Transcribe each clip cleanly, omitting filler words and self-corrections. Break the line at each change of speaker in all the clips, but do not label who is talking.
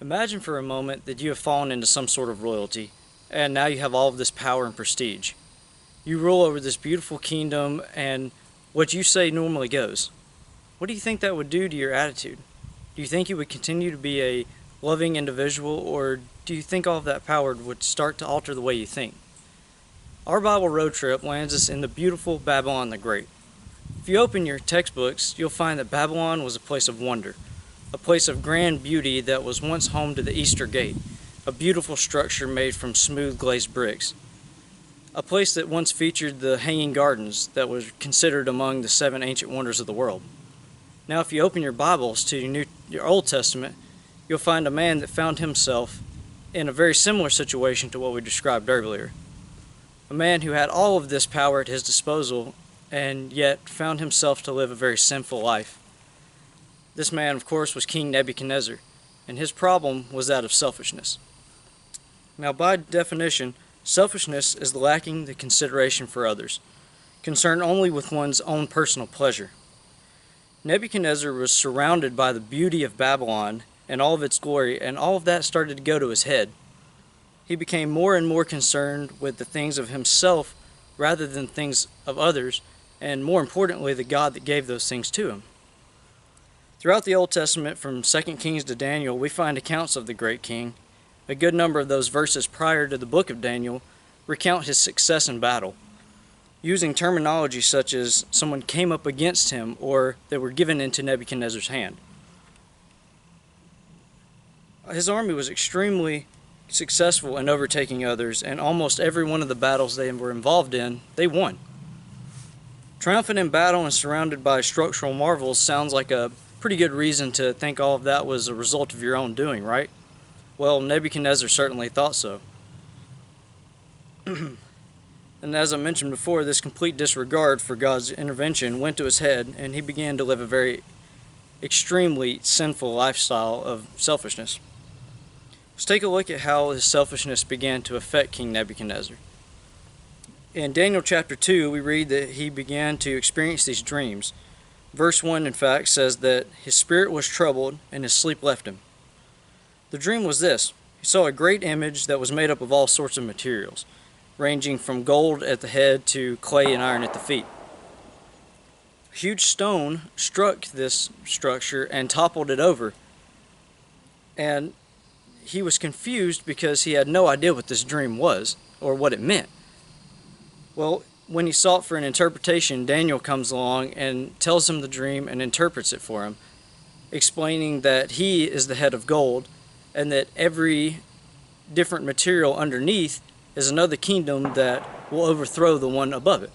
Imagine for a moment that you have fallen into some sort of royalty, and now you have all of this power and prestige. You rule over this beautiful kingdom, and what you say normally goes. What do you think that would do to your attitude? Do you think you would continue to be a loving individual, or do you think all of that power would start to alter the way you think? Our Bible road trip lands us in the beautiful Babylon the Great. If you open your textbooks, you'll find that Babylon was a place of wonder, a place of grand beauty that was once home to the Easter Gate, a beautiful structure made from smooth glazed bricks. A place that once featured the Hanging Gardens that was considered among the 7 ancient wonders of the world. Now if you open your Bibles to your Old Testament, you'll find a man that found himself in a very similar situation to what we described earlier. A man who had all of this power at his disposal and yet found himself to live a very sinful life. This man, of course, was King Nebuchadnezzar, and his problem was that of selfishness. Now, by definition, selfishness is lacking the consideration for others, concerned only with one's own personal pleasure. Nebuchadnezzar was surrounded by the beauty of Babylon and all of its glory, and all of that started to go to his head. He became more and more concerned with the things of himself rather than things of others, and more importantly, the God that gave those things to him. Throughout the Old Testament, from 2 Kings to Daniel, we find accounts of the great king. A good number of those verses prior to the book of Daniel recount his success in battle, using terminology such as someone came up against him or they were given into Nebuchadnezzar's hand. His army was extremely successful in overtaking others, and almost every one of the battles they were involved in, they won. Triumphant in battle and surrounded by structural marvels sounds like a pretty good reason to think all of that was a result of your own doing, right? Well, Nebuchadnezzar certainly thought so. And as I mentioned before, this complete disregard for God's intervention went to his head, and he began to live a very extremely sinful lifestyle of selfishness. Let's take a look at how his selfishness began to affect King Nebuchadnezzar. In Daniel chapter 2, we read that he began to experience these dreams. Verse 1, in fact, says that his spirit was troubled and his sleep left him. The dream was this. He saw a great image that was made up of all sorts of materials, ranging from gold at the head to clay and iron at the feet. A huge stone struck this structure and toppled it over, and he was confused because he had no idea what this dream was or what it meant. Well, when he sought for an interpretation, Daniel comes along and tells him the dream and interprets it for him, explaining that he is the head of gold and that every different material underneath is another kingdom that will overthrow the one above it,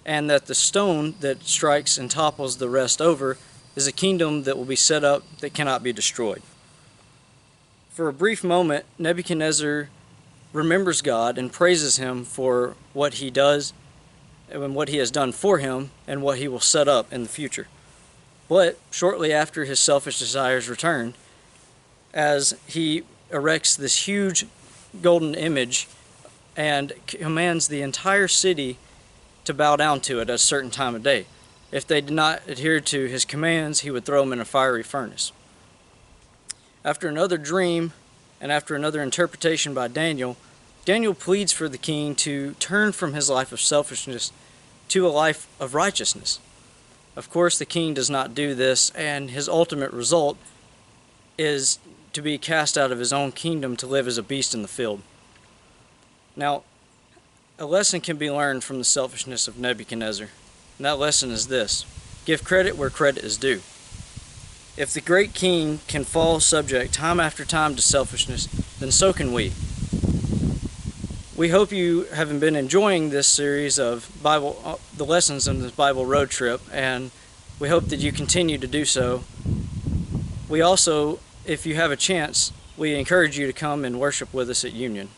and that the stone that strikes and topples the rest over is a kingdom that will be set up that cannot be destroyed. For a brief moment, Nebuchadnezzar remembers God and praises him for what he does and what he has done for him and what he will set up in the future. But shortly after, his selfish desires return as he erects this huge golden image and commands the entire city to bow down to it at a certain time of day. If they did not adhere to his commands, he would throw them in a fiery furnace. After another dream and after another interpretation by Daniel, Daniel pleads for the king to turn from his life of selfishness to a life of righteousness. Of course, the king does not do this, and his ultimate result is to be cast out of his own kingdom to live as a beast in the field. Now, a lesson can be learned from the selfishness of Nebuchadnezzar, and that lesson is this: give credit where credit is due. If the great king can fall subject time after time to selfishness, then so can we. We hope you have been enjoying this series of the lessons in this Bible road trip, and we hope that you continue to do so. We also, if you have a chance, we encourage you to come and worship with us at Union.